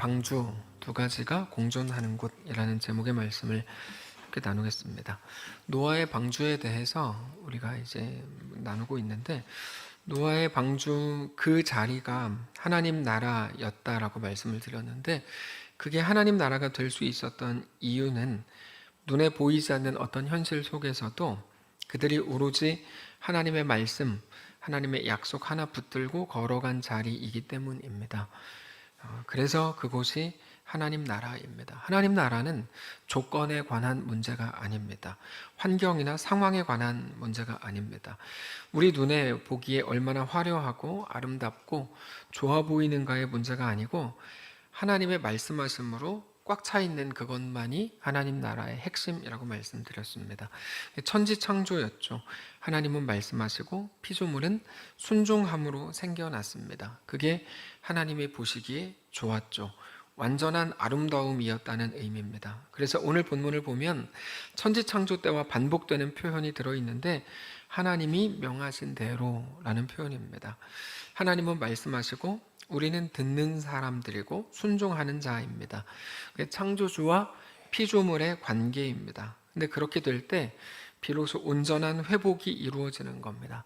방주 두 가지가 공존하는 곳이라는 제목의 말씀을 함께 나누겠습니다. 노아의 방주에 대해서 우리가 이제 나누고 있는데, 노아의 방주 그 자리가 하나님 나라였다라고 말씀을 드렸는데, 그게 하나님 나라가 될 수 있었던 이유는 눈에 보이지 않는 어떤 현실 속에서도 그들이 오로지 하나님의 말씀, 하나님의 약속 하나 붙들고 걸어간 자리이기 때문입니다. 그래서 그곳이 하나님 나라입니다. 하나님 나라는 조건에 관한 문제가 아닙니다. 환경이나 상황에 관한 문제가 아닙니다. 우리 눈에 보기에 얼마나 화려하고 아름답고 좋아 보이는가의 문제가 아니고, 하나님의 말씀하심으로 꽉 차 있는 그것만이 하나님 나라의 핵심이라고 말씀드렸습니다. 천지창조였죠. 하나님은 말씀하시고 피조물은 순종함으로 생겨났습니다. 그게 하나님이 보시기에 좋았죠. 완전한 아름다움이었다는 의미입니다. 그래서 오늘 본문을 보면 천지창조 때와 반복되는 표현이 들어있는데, 하나님이 명하신 대로라는 표현입니다. 하나님은 말씀하시고 우리는 듣는 사람들이고 순종하는 자입니다. 창조주와 피조물의 관계입니다. 근데 그렇게 될 때 비로소 온전한 회복이 이루어지는 겁니다.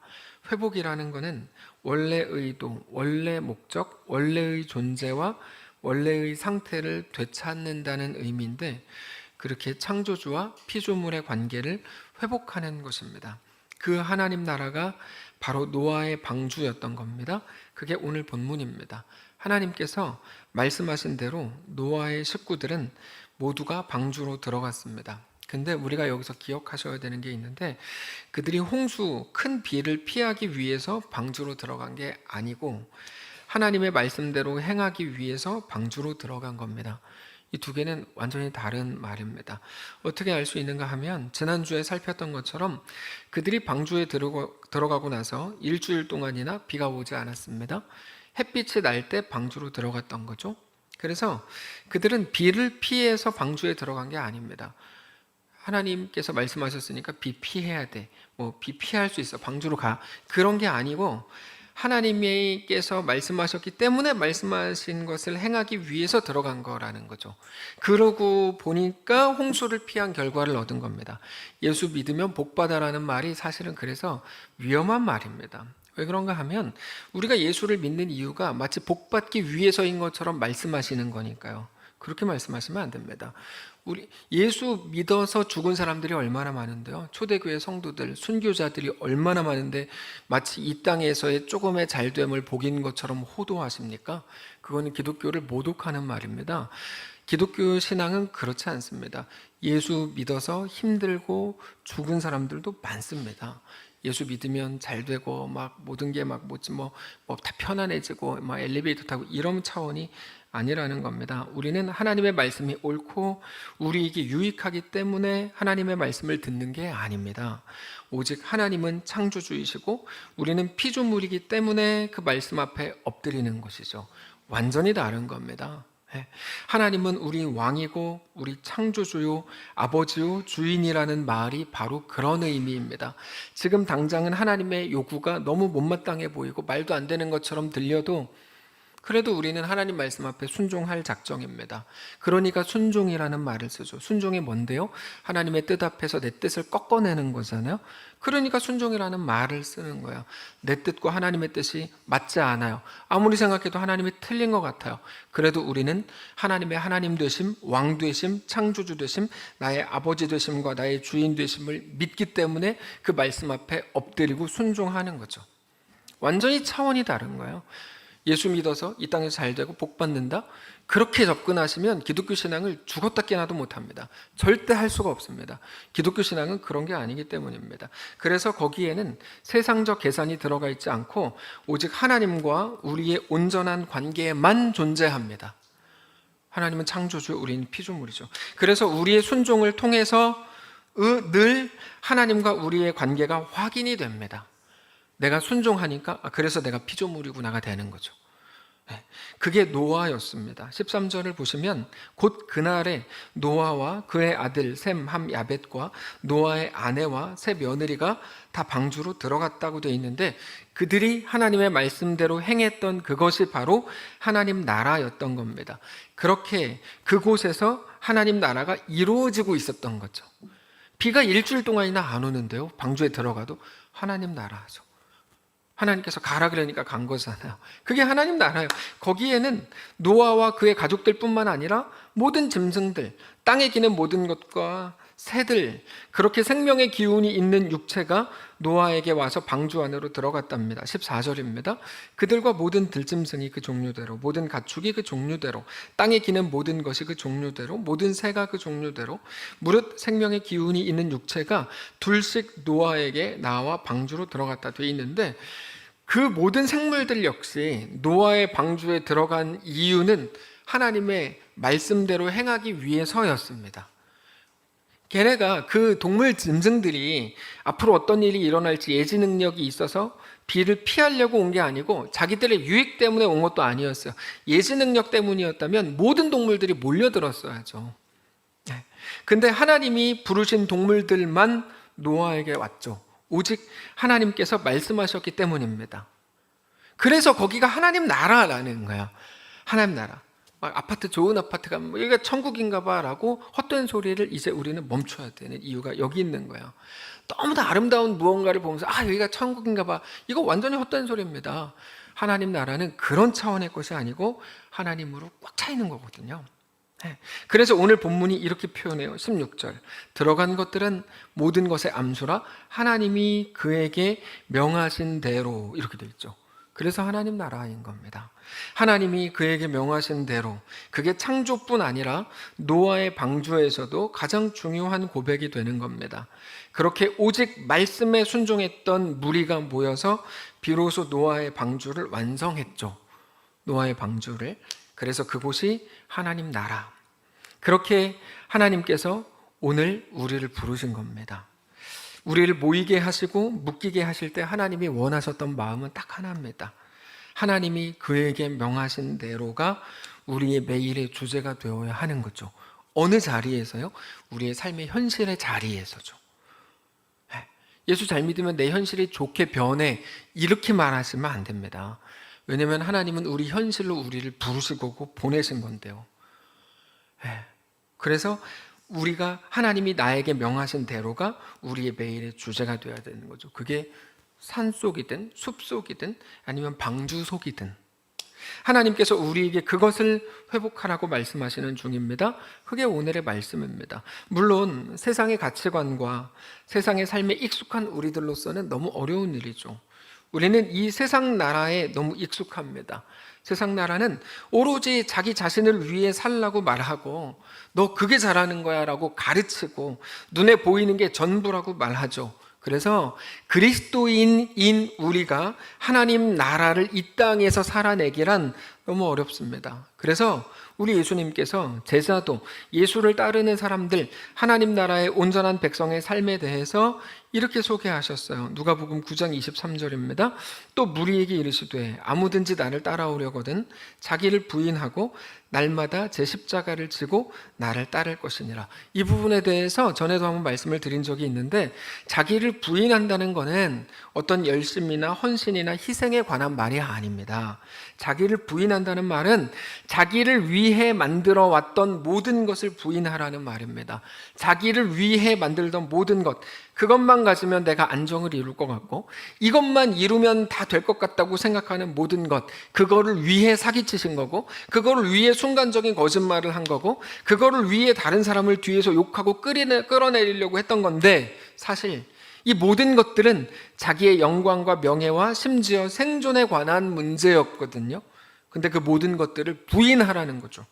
회복이라는 것은 원래 의도, 원래 목적, 원래의 존재와 원래의 상태를 되찾는다는 의미인데, 그렇게 창조주와 피조물의 관계를 회복하는 것입니다. 그 하나님 나라가 바로 노아의 방주였던 겁니다. 그게 오늘 본문입니다. 하나님께서 말씀하신 대로 노아의 식구들은 모두가 방주로 들어갔습니다. 근데 우리가 여기서 기억하셔야 되는 게 있는데, 그들이 홍수, 큰 비를 피하기 위해서 방주로 들어간 게 아니고 하나님의 말씀대로 행하기 위해서 방주로 들어간 겁니다. 이 두 개는 완전히 다른 말입니다. 어떻게 알 수 있는가 하면, 지난주에 살폈던 것처럼 그들이 방주에 들어가고 나서 일주일 동안이나 비가 오지 않았습니다. 햇빛이 날 때 방주로 들어갔던 거죠. 그래서 그들은 비를 피해서 방주에 들어간 게 아닙니다. 하나님께서 말씀하셨으니까 비 피해야 돼, 비 피할 수 있어, 방주로 가, 그런 게 아니고 하나님께서 말씀하셨기 때문에 말씀하신 것을 행하기 위해서 들어간 거라는 거죠. 그러고 보니까 홍수를 피한 결과를 얻은 겁니다. 예수 믿으면 복받아라는 말이 사실은 그래서 위험한 말입니다. 왜 그런가 하면, 우리가 예수를 믿는 이유가 마치 복받기 위해서인 것처럼 말씀하시는 거니까요. 그렇게 말씀하시면 안 됩니다. 우리 예수 믿어서 죽은 사람들이 얼마나 많은데요. 초대교회 성도들, 순교자들이 얼마나 많은데 마치 이 땅에서의 조금의 잘됨을 복인 것처럼 호도하십니까? 그거는 기독교를 모독하는 말입니다. 기독교 신앙은 그렇지 않습니다. 예수 믿어서 힘들고 죽은 사람들도 많습니다. 예수 믿으면 잘 되고 막 모든 게 막 다 편안해지고 막 엘리베이터 타고 이런 차원이 아니라는 겁니다. 우리는 하나님의 말씀이 옳고 우리에게 유익하기 때문에 하나님의 말씀을 듣는 게 아닙니다. 오직 하나님은 창조주이시고 우리는 피조물이기 때문에 그 말씀 앞에 엎드리는 것이죠. 완전히 다른 겁니다. 하나님은 우리 왕이고 우리 창조주요 아버지요 주인이라는 말이 바로 그런 의미입니다. 지금 당장은 하나님의 요구가 너무 못마땅해 보이고 말도 안 되는 것처럼 들려도, 그래도 우리는 하나님 말씀 앞에 순종할 작정입니다. 그러니까 순종이라는 말을 쓰죠. 순종이 뭔데요? 하나님의 뜻 앞에서 내 뜻을 꺾어내는 거잖아요. 그러니까 순종이라는 말을 쓰는 거예요. 내 뜻과 하나님의 뜻이 맞지 않아요. 아무리 생각해도 하나님이 틀린 것 같아요. 그래도 우리는 하나님의 하나님 되심, 왕 되심, 창조주 되심, 나의 아버지 되심과 나의 주인 되심을 믿기 때문에 그 말씀 앞에 엎드리고 순종하는 거죠. 완전히 차원이 다른 거예요. 예수 믿어서 이 땅에서 잘 되고 복 받는다? 그렇게 접근하시면 기독교 신앙을 죽었다 깨나도 못합니다. 절대 할 수가 없습니다. 기독교 신앙은 그런 게 아니기 때문입니다. 그래서 거기에는 세상적 계산이 들어가 있지 않고 오직 하나님과 우리의 온전한 관계에만 존재합니다. 하나님은 창조주, 우리는 피조물이죠. 그래서 우리의 순종을 통해서 늘 하나님과 우리의 관계가 확인이 됩니다. 내가 순종하니까 그래서 내가 피조물이구나가 되는 거죠. 그게 노아였습니다. 13절을 보시면 곧 그날에 노아와 그의 아들 셈, 함, 야벳과 노아의 아내와 세 며느리가 다 방주로 들어갔다고 되어 있는데 그들이 하나님의 말씀대로 행했던 그것이 바로 하나님 나라였던 겁니다. 그렇게 그곳에서 하나님 나라가 이루어지고 있었던 거죠. 비가 일주일 동안이나 안 오는데요. 방주에 들어가도 하나님 나라죠. 하나님께서 가라 그러니까 간 거잖아요. 그게 하나님 나라예요. 거기에는 노아와 그의 가족들뿐만 아니라 모든 짐승들, 땅에 기는 모든 것과 새들, 그렇게 생명의 기운이 있는 육체가 노아에게 와서 방주 안으로 들어갔답니다. 14절입니다. 그들과 모든 들짐승이 그 종류대로, 모든 가축이 그 종류대로, 땅에 기는 모든 것이 그 종류대로, 모든 새가 그 종류대로, 무릇 생명의 기운이 있는 육체가 둘씩 노아에게 나와 방주로 들어갔다 돼 있는데 그 모든 생물들 역시 노아의 방주에 들어간 이유는 하나님의 말씀대로 행하기 위해서였습니다. 걔네가 그 동물 짐승들이 앞으로 어떤 일이 일어날지 예지 능력이 있어서 비를 피하려고 온 게 아니고 자기들의 유익 때문에 온 것도 아니었어요. 예지 능력 때문이었다면 모든 동물들이 몰려들었어야죠. 근데 하나님이 부르신 동물들만 노아에게 왔죠. 오직 하나님께서 말씀하셨기 때문입니다. 그래서 거기가 하나님 나라라는 거야. 하나님 나라. 아파트, 좋은 아파트 가면 여기가 천국인가 봐 라고 헛된 소리를 이제 우리는 멈춰야 되는 이유가 여기 있는 거예요. 너무나 아름다운 무언가를 보면서 여기가 천국인가 봐, 이거 완전히 헛된 소리입니다. 하나님 나라는 그런 차원의 것이 아니고 하나님으로 꽉 차 있는 거거든요. 그래서 오늘 본문이 이렇게 표현해요. 16절, 들어간 것들은 모든 것의 암수라 하나님이 그에게 명하신 대로, 이렇게 되어 있죠. 그래서 하나님 나라인 겁니다. 하나님이 그에게 명하신 대로, 그게 창조뿐 아니라 노아의 방주에서도 가장 중요한 고백이 되는 겁니다. 그렇게 오직 말씀에 순종했던 무리가 모여서 비로소 노아의 방주를 완성했죠. 노아의 방주를. 그래서 그곳이 하나님 나라. 그렇게 하나님께서 오늘 우리를 부르신 겁니다. 우리를 모이게 하시고 묶이게 하실 때 하나님이 원하셨던 마음은 딱 하나입니다. 하나님이 그에게 명하신 대로가 우리의 매일의 주제가 되어야 하는 거죠. 어느 자리에서요? 우리의 삶의 현실의 자리에서죠. 예수 잘 믿으면 내 현실이 좋게 변해, 이렇게 말하시면 안 됩니다. 왜냐하면 하나님은 우리 현실로 우리를 부르시고 보내신 건데요. 그래서 우리가 하나님이 나에게 명하신 대로가 우리의 매일의 주제가 되어야 되는 거죠. 그게 산속이든 숲속이든 아니면 방주속이든 하나님께서 우리에게 그것을 회복하라고 말씀하시는 중입니다. 그게 오늘의 말씀입니다. 물론 세상의 가치관과 세상의 삶에 익숙한 우리들로서는 너무 어려운 일이죠. 우리는 이 세상 나라에 너무 익숙합니다. 세상 나라는 오로지 자기 자신을 위해 살라고 말하고 너 그게 잘하는 거야 라고 가르치고 눈에 보이는 게 전부라고 말하죠. 그래서 그리스도인인 우리가 하나님 나라를 이 땅에서 살아내기란 너무 어렵습니다. 그래서 우리 예수님께서 제자도 예수를 따르는 사람들, 하나님 나라의 온전한 백성의 삶에 대해서 이렇게 소개하셨어요. 누가복음 9장 23절입니다. 또 무리에게 이르시되 아무든지 나를 따라오려거든 자기를 부인하고 날마다 제 십자가를 지고 나를 따를 것이니라. 이 부분에 대해서 전에도 한번 말씀을 드린 적이 있는데 자기를 부인한다는 것은 어떤 열심이나 헌신이나 희생에 관한 말이 아닙니다. 자기를 부인한다는 말은 자기를 위해 만들어 왔던 모든 것을 부인하라는 말입니다. 자기를 위해 만들던 모든 것, 그것만 가지면 내가 안정을 이룰 것 같고 이것만 이루면 다 될 것 같다고 생각하는 모든 것, 그거를 위해 사기치신 거고 그거를 위해 순간적인 거짓말을 한 거고 그거를 위해 다른 사람을 뒤에서 욕하고 끌어내리려고 했던 건데 사실 이 모든 것들은 자기의 영광과 명예와 심지어 생존에 관한 문제였거든요. 근데 그 모든 것들을 부인하라는 거죠.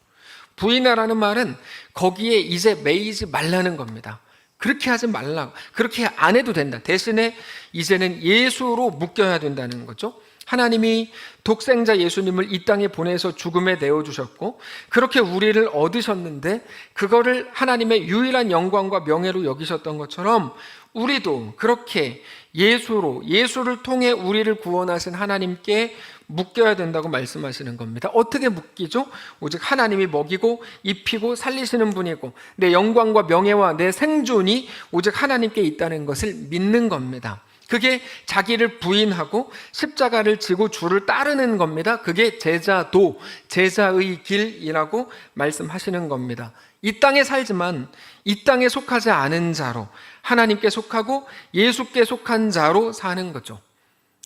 부인하라는 말은 거기에 이제 매이지 말라는 겁니다. 그렇게 하지 말라고, 그렇게 안 해도 된다. 대신에 이제는 예수로 묶여야 된다는 거죠. 하나님이 독생자 예수님을 이 땅에 보내서 죽음에 내어주셨고 그렇게 우리를 얻으셨는데 그거를 하나님의 유일한 영광과 명예로 여기셨던 것처럼 우리도 그렇게 예수를 통해 우리를 구원하신 하나님께 묶여야 된다고 말씀하시는 겁니다. 어떻게 묶이죠? 오직 하나님이 먹이고 입히고 살리시는 분이고 내 영광과 명예와 내 생존이 오직 하나님께 있다는 것을 믿는 겁니다. 그게 자기를 부인하고 십자가를 지고 주를 따르는 겁니다. 그게 제자도, 제자의 길이라고 말씀하시는 겁니다. 이 땅에 살지만 이 땅에 속하지 않은 자로 하나님께 속하고 예수께 속한 자로 사는 거죠.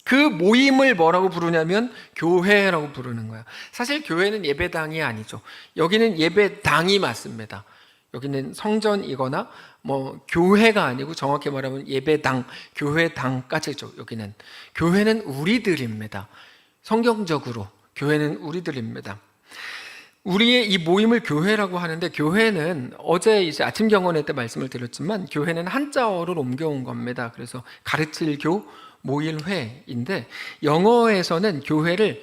그 모임을 뭐라고 부르냐면 교회라고 부르는 거예요. 사실 교회는 예배당이 아니죠. 여기는 예배당이 맞습니다. 여기는 성전이거나 교회가 아니고 정확히 말하면 예배당, 교회당까지죠. 여기는 교회는 우리들입니다. 성경적으로 교회는 우리들입니다. 우리의 이 모임을 교회라고 하는데 교회는 어제 이제 아침 경건회 때 말씀을 드렸지만 교회는 한자어를 옮겨온 겁니다. 그래서 가르칠 교, 모일 회인데 영어에서는 교회를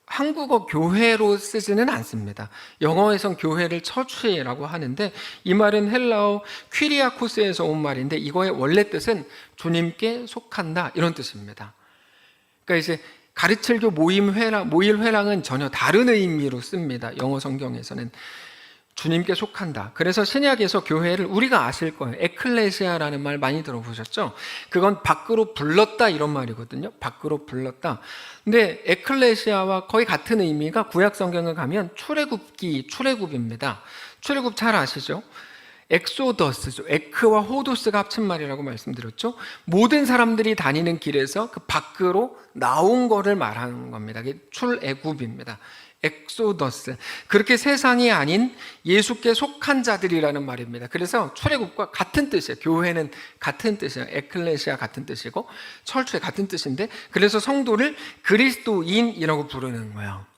한국어 교회로 쓰지는 않습니다. 영어에선 교회를 처치라고 하는데 이 말은 헬라어 퀴리아코스에서 온 말인데 이거의 원래 뜻은 주님께 속한다 이런 뜻입니다. 그러니까 이제 가르칠교 모일 회랑은 전혀 다른 의미로 씁니다. 영어 성경에서는 주님께 속한다. 그래서 신약에서 교회를 우리가 아실 거예요. 에클레시아라는 말 많이 들어보셨죠? 그건 밖으로 불렀다 이런 말이거든요. 밖으로 불렀다. 근데 에클레시아와 거의 같은 의미가 구약 성경을 가면 출애굽입니다. 출애굽 잘 아시죠? 엑소더스죠. 에크와 호도스가 합친 말이라고 말씀드렸죠. 모든 사람들이 다니는 길에서 그 밖으로 나온 거를 말하는 겁니다. 그게 출애굽입니다. 엑소더스. 그렇게 세상이 아닌 예수께 속한 자들이라는 말입니다. 그래서 출애굽과 같은 뜻이에요. 교회는 같은 뜻이에요. 에클레시아 같은 뜻이고 철초에 같은 뜻인데 그래서 성도를 그리스도인이라고 부르는 거예요.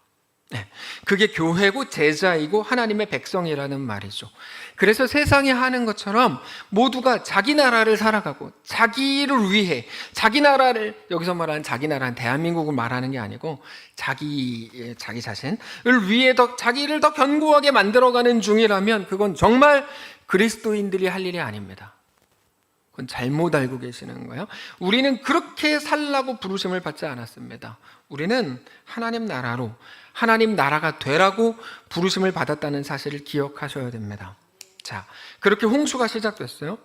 네, 그게 교회고 제자이고 하나님의 백성이라는 말이죠. 그래서 세상이 하는 것처럼 모두가 자기 나라를 살아가고 자기를 위해 자기 나라를 여기서 말하는 자기 나라는 대한민국을 말하는 게 아니고 자기 자신을 위해 자기를 더 견고하게 만들어가는 중이라면 그건 정말 그리스도인들이 할 일이 아닙니다. 그건 잘못 알고 계시는 거예요. 우리는 그렇게 살라고 부르심을 받지 않았습니다. 우리는 하나님 나라로 하나님 나라가 되라고 부르심을 받았다는 사실을 기억하셔야 됩니다. 자, 그렇게 홍수가 시작됐어요.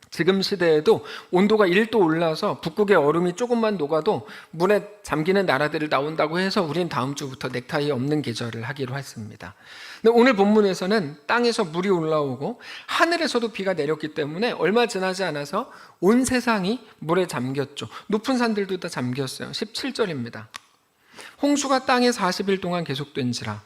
지금 시대에도 온도가 1도 올라서 북극의 얼음이 조금만 녹아도 물에 잠기는 나라들을 나온다고 해서 우린 다음 주부터 넥타이 없는 계절을 하기로 했습니다. 근데 오늘 본문에서는 땅에서 물이 올라오고 하늘에서도 비가 내렸기 때문에 얼마 지나지 않아서 온 세상이 물에 잠겼죠. 높은 산들도 다 잠겼어요. 17절입니다. 홍수가 땅에 40일 동안 계속된지라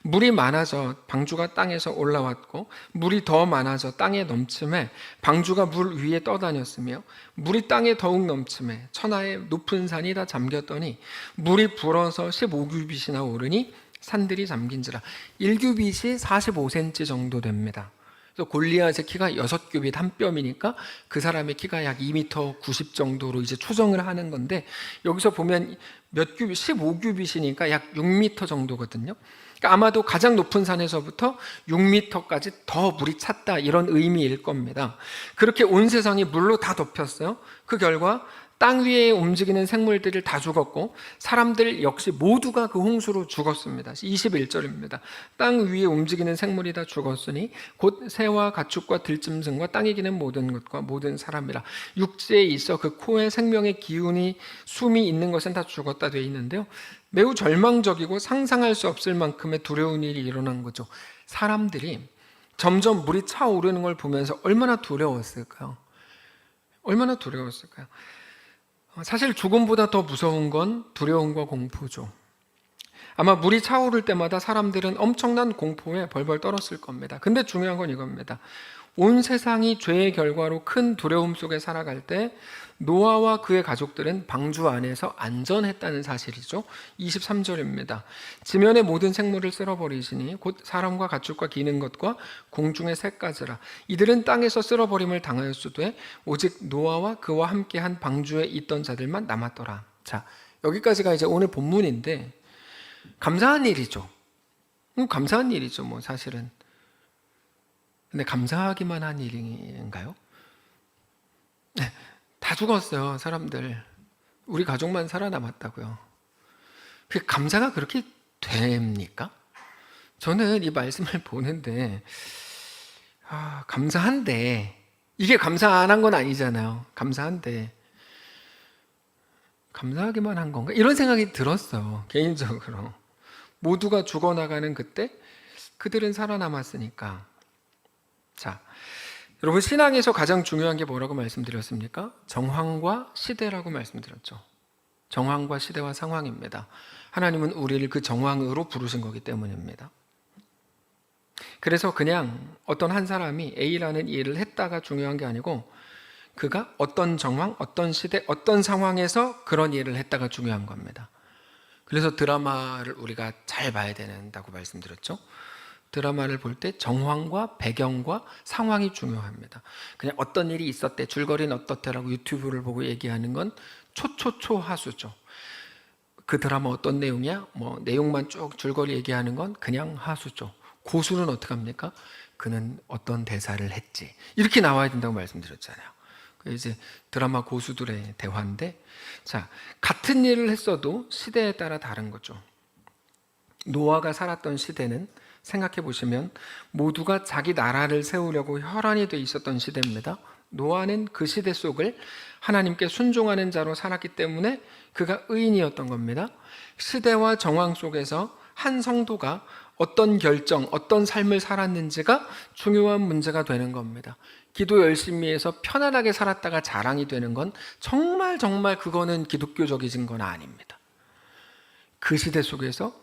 물이 많아져 방주가 땅에서 올라왔고 물이 더 많아져 땅에 넘침에 방주가 물 위에 떠다녔으며 물이 땅에 더욱 넘침에 천하의 높은 산이 다 잠겼더니 물이 불어서 15규빗이나 오르니 산들이 잠긴지라. 1규빗이 45cm 정도 됩니다. 그래서 골리앗의 키가 6규빗 한 뼘이니까 그 사람의 키가 약 2m 90 정도로 이제 추정을 하는 건데 여기서 보면 몇 규빗, 15규빗이니까 약 6m 정도거든요. 그러니까 아마도 가장 높은 산에서부터 6m까지 더 물이 찼다 이런 의미일 겁니다. 그렇게 온 세상이 물로 다 덮였어요. 그 결과 땅 위에 움직이는 생물들을 다 죽었고 사람들 역시 모두가 그 홍수로 죽었습니다. 21절입니다. 땅 위에 움직이는 생물이 다 죽었으니 곧 새와 가축과 들짐승과 땅에 기는 모든 것과 모든 사람이라. 육지에 있어 그 코에 생명의 기운이 숨이 있는 것은 다 죽었다 되어 있는데요. 매우 절망적이고 상상할 수 없을 만큼의 두려운 일이 일어난 거죠. 사람들이 점점 물이 차오르는 걸 보면서 얼마나 두려웠을까요? 얼마나 두려웠을까요? 사실 죽음보다 더 무서운 건 두려움과 공포죠. 아마 물이 차오를 때마다 사람들은 엄청난 공포에 벌벌 떨었을 겁니다. 근데 중요한 건 이겁니다. 온 세상이 죄의 결과로 큰 두려움 속에 살아갈 때 노아와 그의 가족들은 방주 안에서 안전했다는 사실이죠. 23절입니다. 지면의 모든 생물을 쓸어버리시니 곧 사람과 가축과 기는 것과 공중의 새까지라. 이들은 땅에서 쓸어버림을 당하였으되 오직 노아와 그와 함께한 방주에 있던 자들만 남았더라. 자, 여기까지가 이제 오늘 본문인데 감사한 일이죠. 감사한 일이죠, 뭐 사실은. 근데 감사하기만 한 일인가요? 네, 다 죽었어요, 사람들. 우리 가족만 살아남았다고요. 그 감사가 그렇게 됩니까? 저는 이 말씀을 보는데 감사한데 이게 감사 안 한 건 아니잖아요. 감사한데 감사하기만 한 건가? 이런 생각이 들었어요, 개인적으로. 모두가 죽어나가는 그때 그들은 살아남았으니까. 자, 여러분, 신앙에서 가장 중요한 게 뭐라고 말씀드렸습니까? 정황과 시대라고 말씀드렸죠. 정황과 시대와 상황입니다. 하나님은 우리를 그 정황으로 부르신 거기 때문입니다. 그래서 그냥 어떤 한 사람이 A라는 일을 했다가 중요한 게 아니고 그가 어떤 정황, 어떤 시대, 어떤 상황에서 그런 일을 했다가 중요한 겁니다. 그래서 드라마를 우리가 잘 봐야 된다고 말씀드렸죠. 드라마를 볼 때 정황과 배경과 상황이 중요합니다. 그냥 어떤 일이 있었대, 줄거리는 어떻대라고 유튜브를 보고 얘기하는 건 초초초하수죠. 그 드라마 어떤 내용이야? 뭐 내용만 쭉 줄거리 얘기하는 건 그냥 하수죠. 고수는 어떻게 합니까? 그는 어떤 대사를 했지. 이렇게 나와야 된다고 말씀드렸잖아요. 이제 드라마 고수들의 대화인데, 자, 같은 일을 했어도 시대에 따라 다른 거죠. 노아가 살았던 시대는 생각해 보시면 모두가 자기 나라를 세우려고 혈안이 돼 있었던 시대입니다. 노아는 그 시대 속을 하나님께 순종하는 자로 살았기 때문에 그가 의인이었던 겁니다. 시대와 정황 속에서 한 성도가 어떤 결정, 어떤 삶을 살았는지가 중요한 문제가 되는 겁니다. 기도 열심히 해서 편안하게 살았다가 자랑이 되는 건 정말 그거는 기독교적이진 건 아닙니다. 그 시대 속에서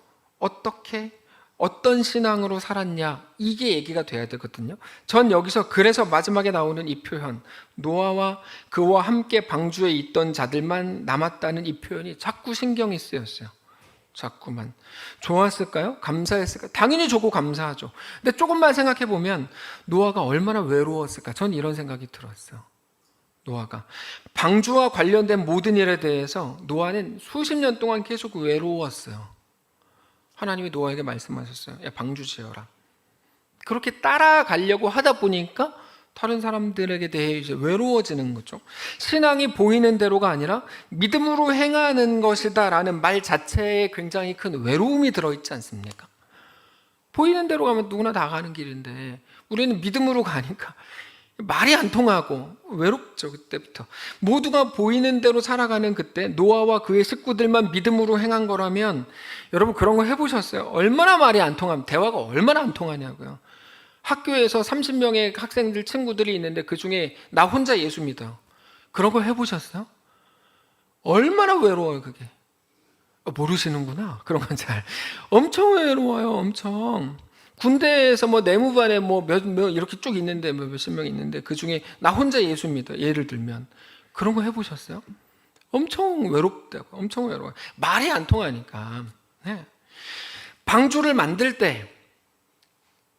어떤 신앙으로 살았냐, 이게 얘기가 돼야 되거든요. 전 여기서 그래서 마지막에 나오는 이 표현, 노아와 그와 함께 방주에 있던 자들만 남았다는 이 표현이 자꾸 신경이 쓰였어요. 자꾸만. 좋았을까요? 감사했을까요? 당연히 좋고 감사하죠. 근데 조금만 생각해 보면 노아가 얼마나 외로웠을까? 전 이런 생각이 들었어요. 노아가 방주와 관련된 모든 일에 대해서 노아는 수십 년 동안 계속 외로웠어요. 하나님이 노아에게 말씀하셨어요. 야, 방주 지어라. 그렇게 따라가려고 하다 보니까 다른 사람들에게 대해 이제 외로워지는 거죠. 신앙이 보이는 대로가 아니라 믿음으로 행하는 것이다라는 말 자체에 굉장히 큰 외로움이 들어있지 않습니까? 보이는 대로 가면 누구나 다 가는 길인데 우리는 믿음으로 가니까 말이 안 통하고 외롭죠. 그때부터 모두가 보이는 대로 살아가는 그때 노아와 그의 식구들만 믿음으로 행한 거라면 여러분 그런 거 해보셨어요? 얼마나 말이 안 통하면 대화가 얼마나 안 통하냐고요. 학교에서 30명의 학생들 친구들이 있는데 그 중에 나 혼자 예수 믿어요. 그런 거 해보셨어요? 얼마나 외로워요 그게. 모르시는구나. 그런 건 잘. 엄청 외로워요. 엄청. 군대에서 뭐 내무반에 뭐 몇 이렇게 쭉 있는데 몇십 명 있는데 그 중에 나 혼자 예수 믿어. 예를 들면 그런 거 해보셨어요? 엄청 외롭다고. 엄청 외로워요. 말이 안 통하니까. 네. 방주를 만들 때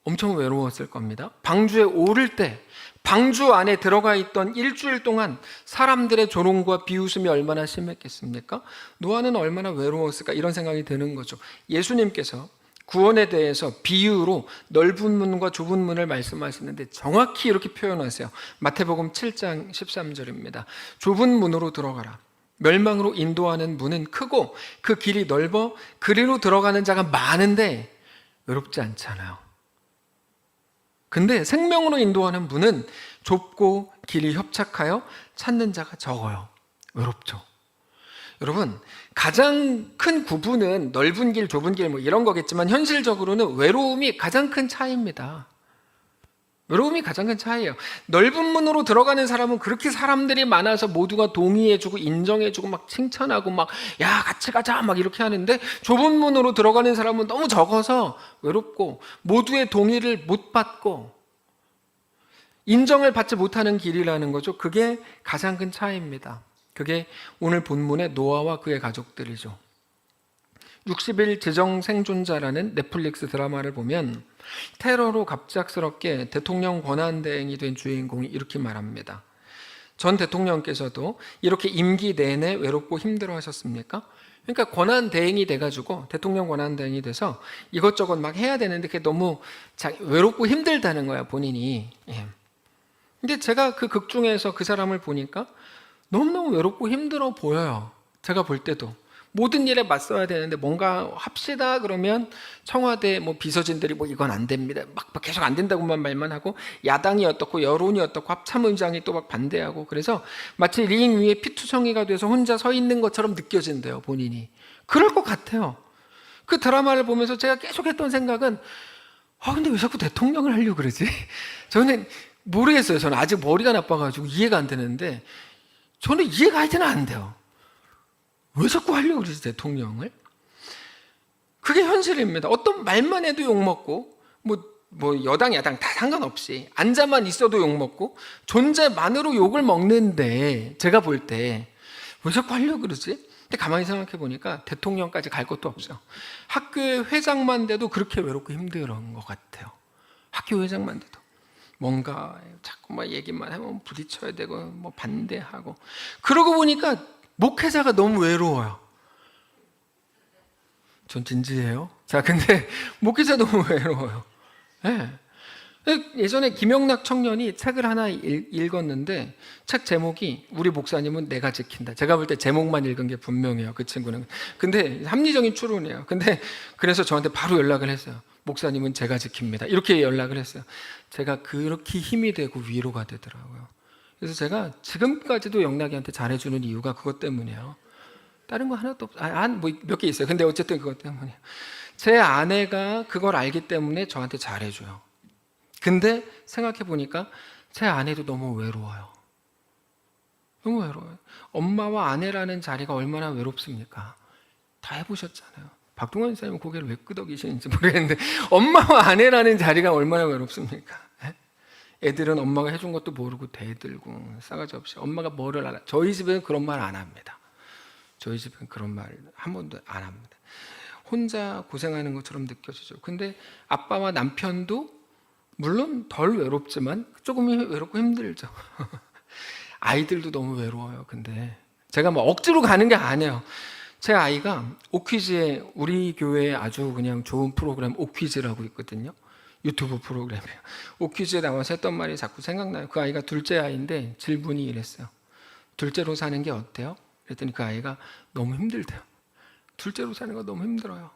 엄청 외로웠을 겁니다. 방주에 오를 때 방주 안에 들어가 있던 일주일 동안 사람들의 조롱과 비웃음이 얼마나 심했겠습니까? 노아는 얼마나 외로웠을까 이런 생각이 드는 거죠. 예수님께서 구원에 대해서 비유로 넓은 문과 좁은 문을 말씀하시는데 정확히 이렇게 표현하세요. 마태복음 7장 13절입니다. 좁은 문으로 들어가라. 멸망으로 인도하는 문은 크고 그 길이 넓어 그리로 들어가는 자가 많은데 외롭지 않잖아요. 근데 생명으로 인도하는 문은 좁고 길이 협착하여 찾는 자가 적어요. 외롭죠. 여러분, 가장 큰 구분은 넓은 길, 좁은 길 뭐 이런 거겠지만 현실적으로는 외로움이 가장 큰 차이입니다. 외로움이 가장 큰 차이예요. 넓은 문으로 들어가는 사람은 그렇게 사람들이 많아서 모두가 동의해주고 인정해주고 막 칭찬하고 막 야 같이 가자 막 이렇게 하는데 좁은 문으로 들어가는 사람은 너무 적어서 외롭고 모두의 동의를 못 받고 인정을 받지 못하는 길이라는 거죠. 그게 가장 큰 차이입니다. 그게 오늘 본문의 노아와 그의 가족들이죠. 60일 지정 생존자라는 넷플릭스 드라마를 보면 테러로 갑작스럽게 대통령 권한대행이 된 주인공이 이렇게 말합니다. 전 대통령께서도 이렇게 임기 내내 외롭고 힘들어 하셨습니까? 그러니까 권한 대행이 돼가지고 대통령 권한 대행이 돼서 이것저것 막 해야 되는데 그게 너무 외롭고 힘들다는 거야, 본인이. 예. 근데 제가 그 극 중에서 그 사람을 보니까 너무너무 외롭고 힘들어 보여요. 제가 볼 때도. 모든 일에 맞서야 되는데 뭔가 합시다 그러면 청와대 뭐 비서진들이 뭐 이건 안 됩니다. 막 계속 안 된다고만 말만 하고 야당이 어떻고 여론이 어떻고 합참의장이 또 막 반대하고 그래서 마치 링 위에 피투성이가 돼서 혼자 서 있는 것처럼 느껴진대요, 본인이. 그럴 것 같아요. 그 드라마를 보면서 제가 계속 했던 생각은 근데 왜 자꾸 대통령을 하려고 그러지? 저는 모르겠어요. 저는 아직 머리가 나빠가지고 이해가 안 되는데 저는 이해가 하여튼 안 돼요. 왜 자꾸 하려고 그러지, 대통령을? 그게 현실입니다. 어떤 말만 해도 욕먹고, 뭐 여당, 야당 다 상관없이, 앉아만 있어도 욕먹고, 존재만으로 욕을 먹는데, 제가 볼 때, 왜 자꾸 하려고 그러지? 근데 가만히 생각해 보니까 대통령까지 갈 것도 없어요. 학교의 회장만 돼도 그렇게 외롭고 힘든 것 같아요. 학교 회장만 돼도. 뭔가 자꾸 막 얘기만 하면 부딪혀야 되고, 뭐 반대하고. 그러고 보니까 목회자가 너무 외로워요. 전 진지해요. 자, 근데 목회자 너무 외로워요. 네. 예전에 김영락 청년이 책을 하나 읽었는데 책 제목이 우리 목사님은 내가 지킨다. 제가 볼 때 제목만 읽은 게 분명해요, 그 친구는. 근데 합리적인 추론이에요. 근데 그래서 저한테 바로 연락을 했어요. 목사님은 제가 지킵니다. 이렇게 연락을 했어요. 제가 그렇게 힘이 되고 위로가 되더라고요. 그래서 제가 지금까지도 영락이한테 잘해주는 이유가 그것 때문이에요. 다른 거 하나도 없어요. 뭐 몇 개 있어요. 근데 어쨌든 그것 때문이에요. 제 아내가 그걸 알기 때문에 저한테 잘해줘요. 근데 생각해 보니까 제 아내도 너무 외로워요. 너무 외로워요. 엄마와 아내라는 자리가 얼마나 외롭습니까? 다 해보셨잖아요. 박동원 선생님은 고개를 왜 끄덕이시는지 모르겠는데 엄마와 아내라는 자리가 얼마나 외롭습니까? 애들은 엄마가 해준 것도 모르고 대들고 싸가지 없이 엄마가 뭐를 알아. 저희 집은 그런 말 안 합니다. 저희 집은 그런 말 한 번도 안 합니다. 혼자 고생하는 것처럼 느껴지죠. 근데 아빠와 남편도 물론 덜 외롭지만 조금 외롭고 힘들죠. 아이들도 너무 외로워요. 근데 제가 뭐 억지로 가는 게 아니에요. 제 아이가 오퀴즈에 우리 교회에 아주 그냥 좋은 프로그램 오퀴즈라고 있거든요. 유튜브 프로그램이에요. 오퀴즈에 나와서 했던 말이 자꾸 생각나요. 그 아이가 둘째 아이인데 질문이 이랬어요. 둘째로 사는 게 어때요? 그랬더니 그 아이가 너무 힘들대요. 둘째로 사는 거 너무 힘들어요.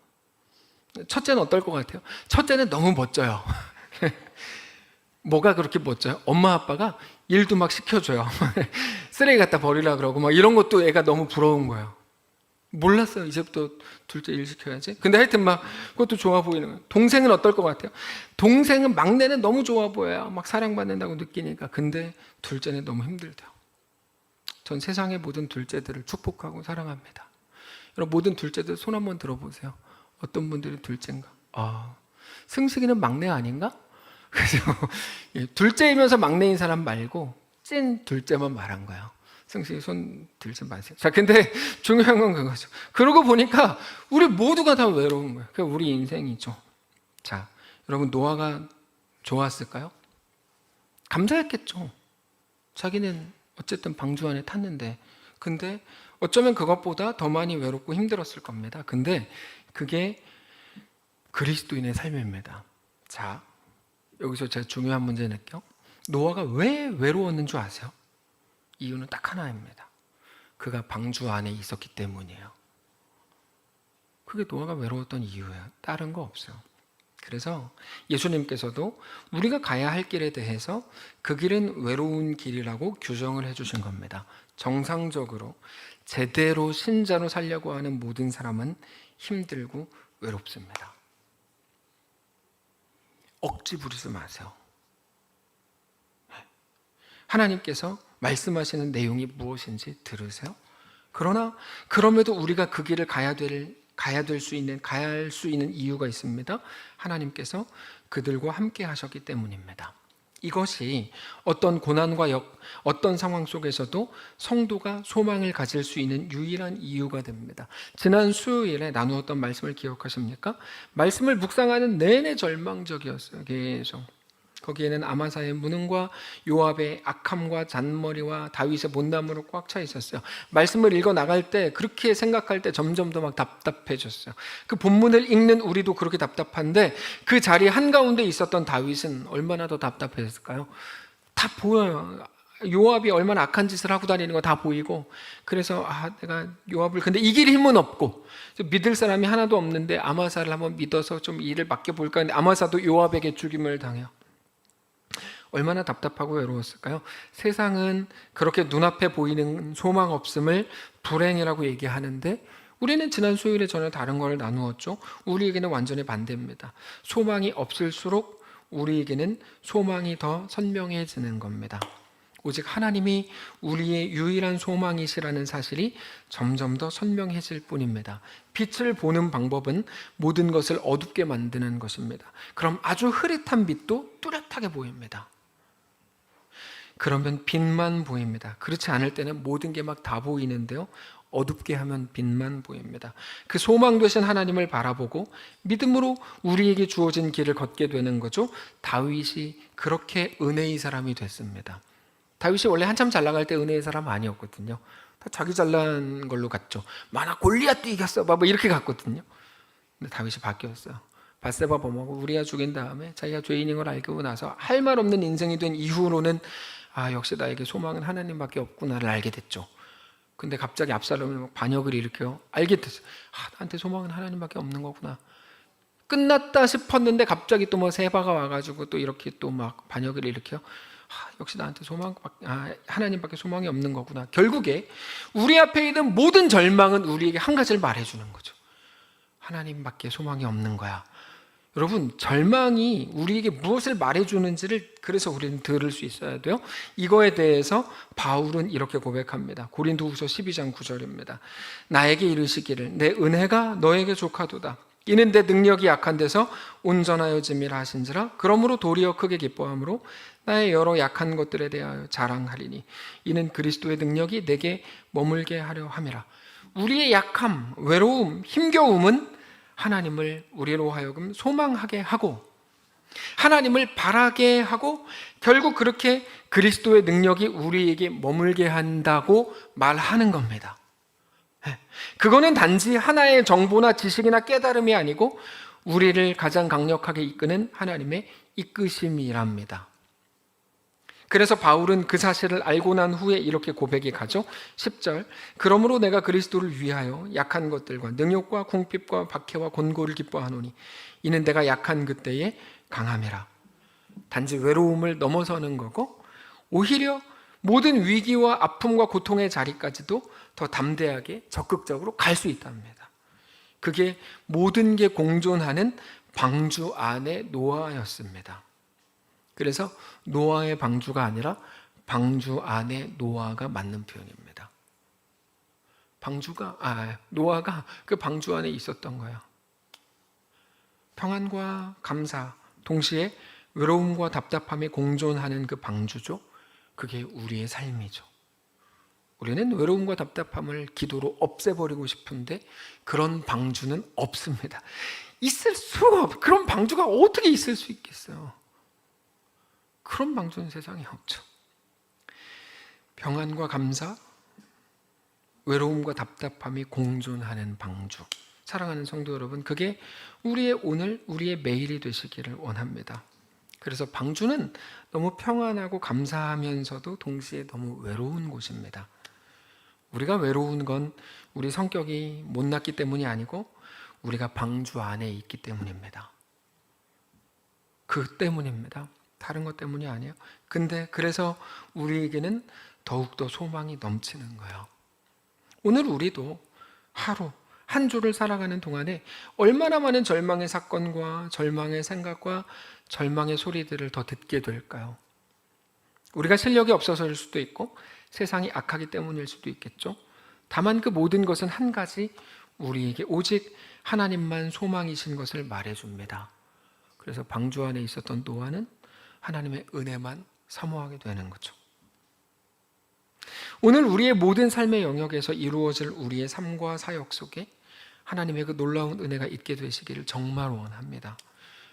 첫째는 어떨 것 같아요? 첫째는 너무 멋져요. 뭐가 그렇게 멋져요? 엄마 아빠가 일도 막 시켜줘요. 쓰레기 갖다 버리라 그러고 막 이런 것도 애가 너무 부러운 거예요. 몰랐어요. 이제부터 둘째 일 시켜야지. 근데 하여튼 막 그것도 좋아 보이는 거예요. 동생은 어떨 것 같아요? 동생은 막내는 너무 좋아 보여요. 막 사랑받는다고 느끼니까. 근데 둘째는 너무 힘들대요. 전 세상의 모든 둘째들을 축복하고 사랑합니다. 여러분 모든 둘째들 손 한번 들어보세요. 어떤 분들이 둘째인가? 승식이는 막내 아닌가? 그래서 둘째이면서 막내인 사람 말고 찐 둘째만 말한 거예요. 승식이 손 들지 마세요. 자, 근데 중요한 건 그거죠. 그러고 보니까 우리 모두가 다 외로운 거예요. 그게 우리 인생이죠. 자, 여러분 노아가 좋았을까요? 감사했겠죠. 자기는 어쨌든 방주 안에 탔는데, 근데 어쩌면 그것보다 더 많이 외롭고 힘들었을 겁니다. 근데 그게 그리스도인의 삶입니다. 자, 여기서 제가 중요한 문제 낼게요. 노아가 왜 외로웠는 줄 아세요? 이유는 딱 하나입니다. 그가 방주 안에 있었기 때문이에요. 그게 노아가 외로웠던 이유예요. 다른 거 없어요. 그래서 예수님께서도 우리가 가야 할 길에 대해서 그 길은 외로운 길이라고 규정을 해주신 겁니다. 정상적으로 제대로 신자로 살려고 하는 모든 사람은 힘들고 외롭습니다. 억지 부리지 마세요. 하나님께서 말씀하시는 내용이 무엇인지 들으세요. 그러나 그럼에도 우리가 그 길을 가야 할 수 있는 이유가 있습니다. 하나님께서 그들과 함께 하셨기 때문입니다. 이것이 어떤 고난과 어떤 상황 속에서도 성도가 소망을 가질 수 있는 유일한 이유가 됩니다. 지난 수요일에 나누었던 말씀을 기억하십니까? 말씀을 묵상하는 내내 절망적이었어요. 계속. 거기에는 아마사의 무능과 요압의 악함과 잔머리와 다윗의 못남으로 꽉 차 있었어요. 말씀을 읽어 나갈 때 그렇게 생각할 때 점점 더 막 답답해졌어요. 그 본문을 읽는 우리도 그렇게 답답한데 그 자리 한가운데 있었던 다윗은 얼마나 더 답답했을까요? 다 보여요. 요압이 얼마나 악한 짓을 하고 다니는 거 다 보이고, 그래서 내가 요압을 근데 이길 힘은 없고 믿을 사람이 하나도 없는데 아마사를 한번 믿어서 좀 일을 맡겨볼까 했는데 아마사도 요압에게 죽임을 당해요. 얼마나 답답하고 외로웠을까요? 세상은 그렇게 눈앞에 보이는 소망 없음을 불행이라고 얘기하는데 우리는 지난 수요일에 전혀 다른 걸 나누었죠. 우리에게는 완전히 반대입니다. 소망이 없을수록 우리에게는 소망이 더 선명해지는 겁니다. 오직 하나님이 우리의 유일한 소망이시라는 사실이 점점 더 선명해질 뿐입니다. 빛을 보는 방법은 모든 것을 어둡게 만드는 것입니다. 그럼 아주 흐릿한 빛도 뚜렷하게 보입니다. 그러면 빛만 보입니다. 그렇지 않을 때는 모든 게 막 다 보이는데요, 어둡게 하면 빛만 보입니다. 그 소망 되신 하나님을 바라보고 믿음으로 우리에게 주어진 길을 걷게 되는 거죠. 다윗이 그렇게 은혜의 사람이 됐습니다. 다윗이 원래 한참 잘 나갈 때 은혜의 사람 아니었거든요. 다 자기 잘난 걸로 갔죠. 만약 골리앗도 이겼어 뭐 이렇게 갔거든요. 근데 다윗이 바뀌었어요. 밧세바 범하고 우리가 죽인 다음에 자기가 죄인인 걸 알고 나서 할 말 없는 인생이 된 이후로는 역시 나에게 소망은 하나님밖에 없구나를 알게 됐죠. 근데 갑자기 압살롬이 반역을 일으켜요. 알게 됐어요. 나한테 소망은 하나님밖에 없는 거구나. 끝났다 싶었는데 갑자기 또 뭐 세바가 와가지고 또 이렇게 또 막 반역을 일으켜요. 역시 나한테 하나님밖에 소망이 없는 거구나. 결국에 우리 앞에 있는 모든 절망은 우리에게 한 가지를 말해주는 거죠. 하나님밖에 소망이 없는 거야. 여러분, 절망이 우리에게 무엇을 말해주는지를 그래서 우리는 들을 수 있어야 돼요. 이거에 대해서 바울은 이렇게 고백합니다. 고린도후서 12장 9절입니다. 나에게 이르시기를 내 은혜가 너에게 족하도다. 이는 내 능력이 약한 데서 온전하여 짐이라 하신지라. 그러므로 도리어 크게 기뻐함으로 나의 여러 약한 것들에 대하여 자랑하리니 이는 그리스도의 능력이 내게 머물게 하려 함이라. 우리의 약함, 외로움, 힘겨움은 하나님을 우리로 하여금 소망하게 하고 하나님을 바라게 하고 결국 그렇게 그리스도의 능력이 우리에게 머물게 한다고 말하는 겁니다. 그거는 단지 하나의 정보나 지식이나 깨달음이 아니고 우리를 가장 강력하게 이끄는 하나님의 이끄심이랍니다. 그래서 바울은 그 사실을 알고 난 후에 이렇게 고백이 가죠. 10절 그러므로 내가 그리스도를 위하여 약한 것들과 능욕과 궁핍과 박해와 곤고를 기뻐하노니 이는 내가 약한 그때에 강함이라. 단지 외로움을 넘어서는 거고 오히려 모든 위기와 아픔과 고통의 자리까지도 더 담대하게 적극적으로 갈 수 있답니다. 그게 모든 게 공존하는 방주 안의 노아였습니다. 그래서 노아의 방주가 아니라 방주 안에 노아가 맞는 표현입니다. 노아가 그 방주 안에 있었던 거예요. 평안과 감사, 동시에 외로움과 답답함이 공존하는 그 방주죠. 그게 우리의 삶이죠. 우리는 외로움과 답답함을 기도로 없애버리고 싶은데 그런 방주는 없습니다. 있을 수가 없어요. 그런 방주가 어떻게 있을 수 있겠어요? 그런 방주는 세상에 없죠. 평안과 감사, 외로움과 답답함이 공존하는 방주. 사랑하는 성도 여러분, 그게 우리의 오늘, 우리의 매일이 되시기를 원합니다. 그래서 방주는 너무 평안하고 감사하면서도 동시에 너무 외로운 곳입니다. 우리가 외로운 건 우리 성격이 못났기 때문이 아니고 우리가 방주 안에 있기 때문입니다. 그 때문입니다. 다른 것 때문이 아니에요. 근데 그래서 우리에게는 더욱더 소망이 넘치는 거예요. 오늘 우리도 하루 한 주를 살아가는 동안에 얼마나 많은 절망의 사건과 절망의 생각과 절망의 소리들을 더 듣게 될까요? 우리가 실력이 없어서일 수도 있고 세상이 악하기 때문일 수도 있겠죠. 다만 그 모든 것은 한 가지, 우리에게 오직 하나님만 소망이신 것을 말해줍니다. 그래서 방주 안에 있었던 노아는 하나님의 은혜만 사모하게 되는 거죠. 오늘 우리의 모든 삶의 영역에서 이루어질 우리의 삶과 사역 속에 하나님의 그 놀라운 은혜가 있게 되시기를 정말 원합니다.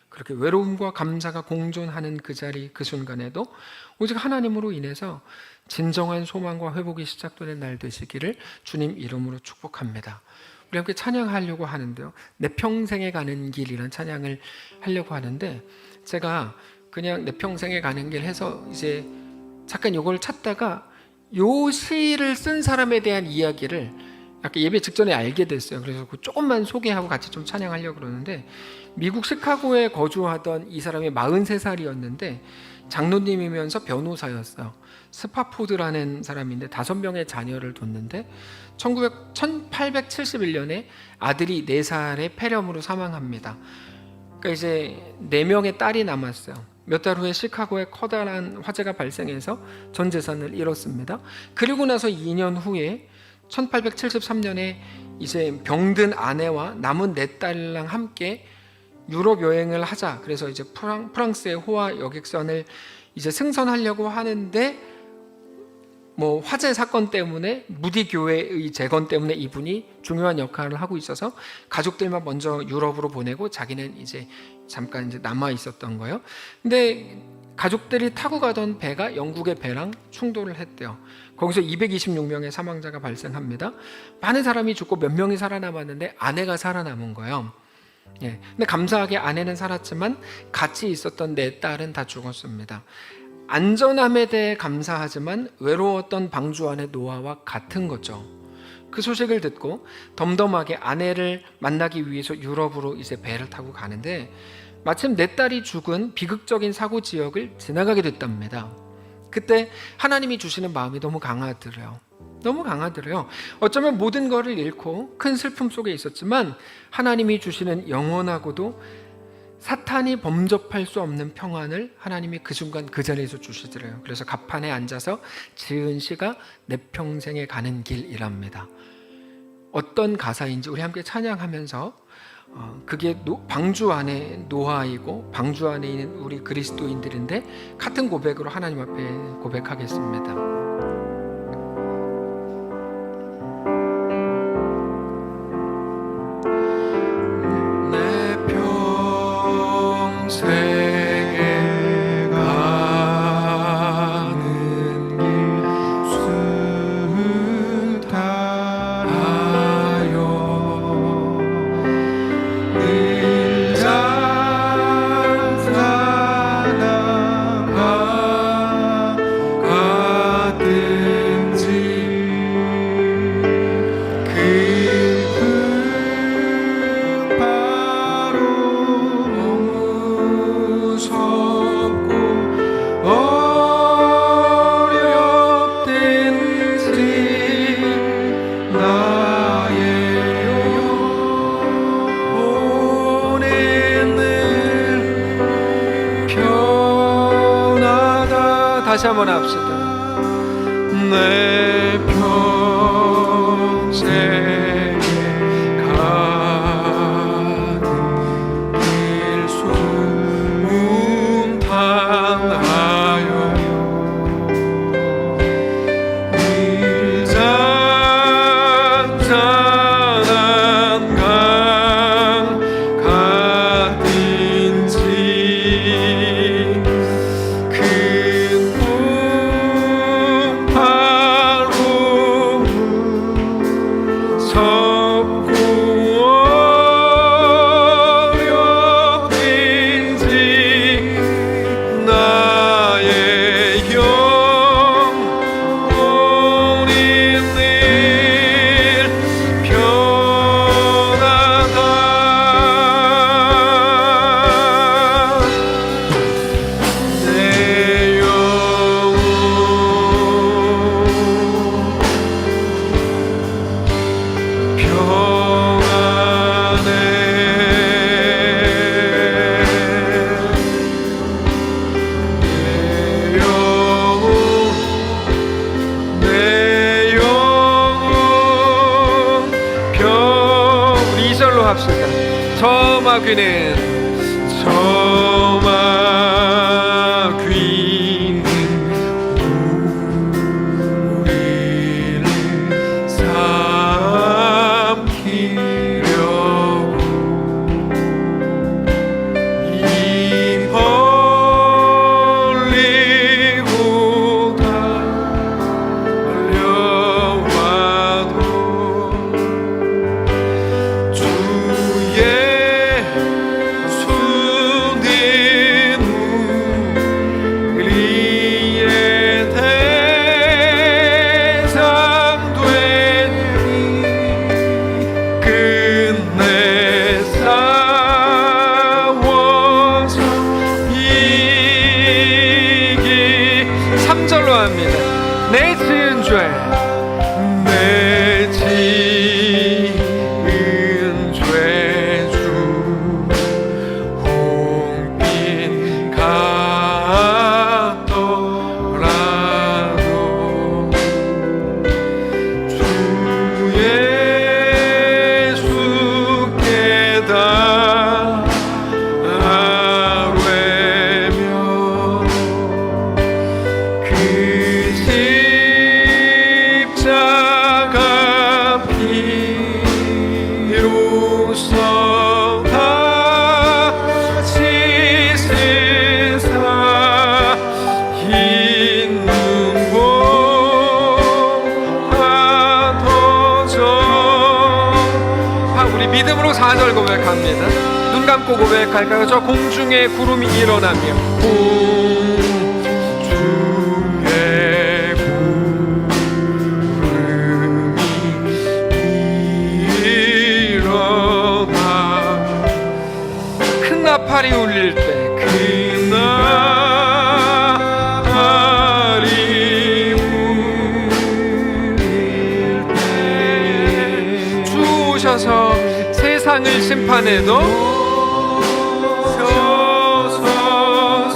그렇게 외로움과 감사가 공존하는 그 자리, 그 순간에도 오직 하나님으로 인해서 진정한 소망과 회복이 시작되는 날 되시기를 주님 이름으로 축복합니다. 우리 함께 찬양하려고 하는데요, 내 평생에 가는 길이라는 찬양을 하려고 하는데, 제가 그냥 내 평생에 가는 길 해서 이제 잠깐 이걸 찾다가 요 시를 쓴 사람에 대한 이야기를 아까 예배 직전에 알게 됐어요. 그래서 조금만 소개하고 같이 좀 찬양하려고 그러는데, 미국 시카고에 거주하던 이 사람이 43살이었는데 장로님이면서 변호사였어요. 스파포드라는 사람인데 5명의 자녀를 뒀는데 1871년에 아들이 4살의 폐렴으로 사망합니다. 그러니까 이제 4명의 딸이 남았어요. 몇 달 후에 시카고에 커다란 화재가 발생해서 전 재산을 잃었습니다. 그리고 나서 2년 후에 1873년에 이제 병든 아내와 남은 4딸랑 함께 유럽 여행을 하자. 그래서 이제 프랑스의 호화 여객선을 이제 승선하려고 하는데 뭐 화재 사건 때문에 무디 교회의 재건 때문에 이분이 중요한 역할을 하고 있어서 가족들만 먼저 유럽으로 보내고 자기는 이제 잠깐 이제 남아 있었던 거예요. 근데 가족들이 타고 가던 배가 영국의 배랑 충돌을 했대요. 거기서 226명의 사망자가 발생합니다. 많은 사람이 죽고 몇 명이 살아남았는데 아내가 살아남은 거예요. 예. 근데 감사하게 아내는 살았지만 같이 있었던 4딸은 다 죽었습니다. 안전함에 대해 감사하지만 외로웠던 방주 안의 노아와 같은 거죠. 그 소식을 듣고 덤덤하게 아내를 만나기 위해서 유럽으로 이제 배를 타고 가는데 마침 4딸이 죽은 비극적인 사고 지역을 지나가게 됐답니다. 그때 하나님이 주시는 마음이 너무 강하더래요. 너무 강하더래요. 어쩌면 모든 것을 잃고 큰 슬픔 속에 있었지만 하나님이 주시는 영원하고도 사탄이 범접할 수 없는 평안을 하나님이 그 순간 그 자리에서 주시더래요. 그래서 갑판에 앉아서 지은 시가 내 평생에 가는 길이랍니다. 어떤 가사인지 우리 함께 찬양하면서 그게 방주 안에 노아이고 방주 안에 있는 우리 그리스도인들인데 같은 고백으로 하나님 앞에 고백하겠습니다. 생에 가는 길 수탈하여 늘 찾아나가든지 다시 한번 합시다. 내 평생에 가는 길 순탄하여 늘 잔잔한 강 가든지 저마 귀는 우리를 삼키려고 이 기도합니다. 내 지은 죄, 내 지은 죄 주 홍빛 같더라도 주 예수께 다 아뢰며 그 십자가 피로써 다시 씻으사 흰 눈보다 더 우리 믿음으로 4절 고백합니다. 눈 감고 고백할까요? 저 공중에 구름이 일어나며 공중에 구름이 일어나 큰 나팔이 울릴 때 그날이 울릴 때 주 오셔서 세상을 심판해도 서서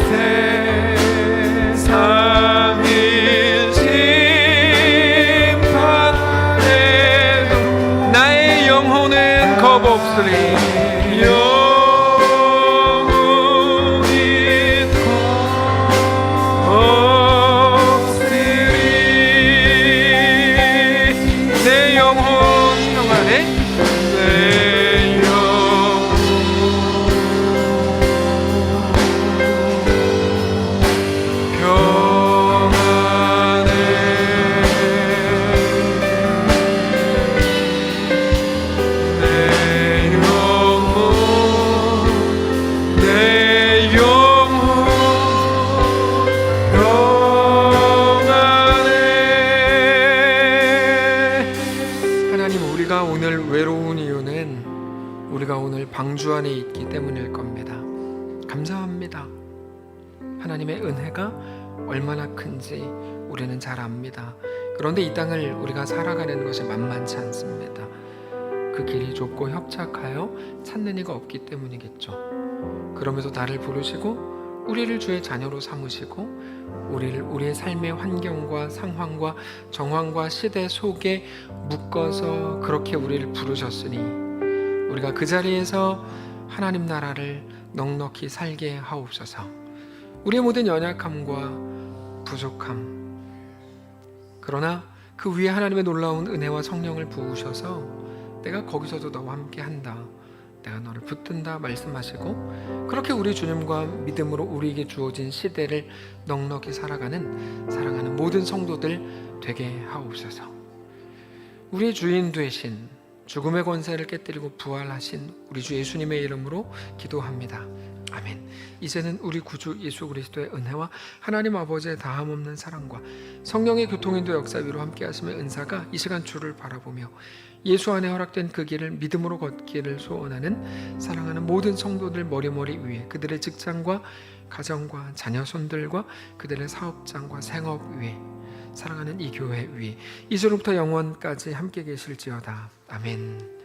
세상을 심판해도 나의 영혼은 겁 없으리. 영원히 없으리 내 영혼 평안해. 내 영혼 평안해 내 영혼 내 영혼 평안해. 하나님, 우리가 오늘 외로운 이유는 우리가 오늘 방주 안에 있기 때문일 겁니다. 감사합니다. 하나님의 은혜가 얼마나 큰지 우리는 잘 압니다. 그런데 이 땅을 우리가 살아가는 것이 만만치 않습니다. 그 길이 좁고 협착하여 찾는 이가 없기 때문이겠죠. 그러면서 나를 부르시고 우리를 주의 자녀로 삼으시고 우리를 우리의 삶의 환경과 상황과 정황과 시대 속에 묶어서 그렇게 우리를 부르셨으니 우리가 그 자리에서 하나님 나라를 넉넉히 살게 하옵소서. 우리의 모든 연약함과 부족함, 그러나 그 위에 하나님의 놀라운 은혜와 성령을 부으셔서 내가 거기서도 너와 함께 한다, 내가 너를 붙든다 말씀하시고 그렇게 우리 주님과 믿음으로 우리에게 주어진 시대를 넉넉히 살아가는 사랑하는 모든 성도들 되게 하옵소서. 우리의 주인 되신 죽음의 권세를 깨뜨리고 부활하신 우리 주 예수님의 이름으로 기도합니다. 아멘. 이제는 우리 구주 예수 그리스도의 은혜와 하나님 아버지의 다함없는 사랑과 성령의 교통인도 역사 위로 함께 하심의 은사가 이 시간 주를 바라보며 예수 안에 허락된 그 길을 믿음으로 걷기를 소원하는 사랑하는 모든 성도들 머리머리 위에, 그들의 직장과 가정과 자녀손들과 그들의 사업장과 생업 위에, 사랑하는 이 교회 위에 이제로부터 영원까지 함께 계실지어다. 아멘.